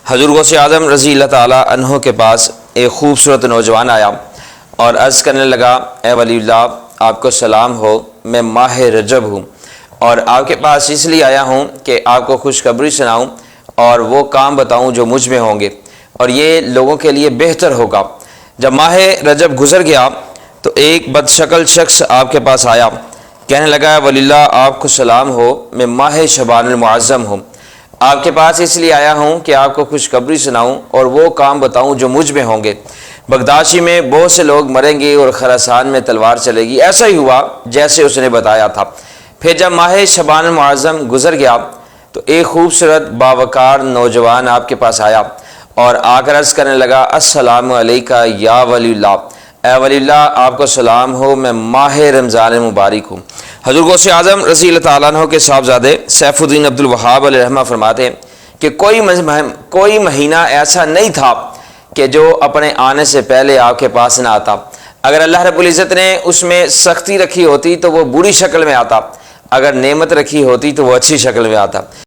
حضور غوث اعظم رضی اللہ تعالیٰ عنہ کے پاس ایک خوبصورت نوجوان آیا اور عرض کرنے لگا، اے ولی اللہ آپ کو سلام ہو، میں ماہ رجب ہوں اور آپ کے پاس اس لیے آیا ہوں کہ آپ کو خوشخبری سناؤں اور وہ کام بتاؤں جو مجھ میں ہوں گے اور یہ لوگوں کے لیے بہتر ہوگا۔ جب ماہ رجب گزر گیا تو ایک بد شکل شخص آپ کے پاس آیا، کہنے لگا، ولی اللہ آپ کو سلام ہو، میں ماہ شعبان المعظم ہوں، آپ کے پاس اس لیے آیا ہوں کہ آپ کو خوشخبری سناؤں اور وہ کام بتاؤں جو مجھ میں ہوں گے۔ بغداشی میں بہت سے لوگ مریں گے اور خراسان میں تلوار چلے گی۔ ایسا ہی ہوا جیسے اس نے بتایا تھا۔ پھر جب ماہ شعبان المعظم گزر گیا تو ایک خوبصورت باوقار نوجوان آپ کے پاس آیا اور آ کر عرض کرنے لگا، السلام علیکہ یا ولی اللہ، اے ولی اللہ آپ کو سلام ہو، میں ماہ رمضان مبارک ہوں۔ حضور غوث اعظم رضی اللہ تعالیٰ عنہ کے صاحبزادے سیف الدین عبد الوہاب علیہ رحمہ فرماتے ہیں کہ کوئی مہینہ ایسا نہیں تھا کہ جو اپنے آنے سے پہلے آپ کے پاس نہ آتا۔ اگر اللہ رب العزت نے اس میں سختی رکھی ہوتی تو وہ بری شکل میں آتا، اگر نعمت رکھی ہوتی تو وہ اچھی شکل میں آتا۔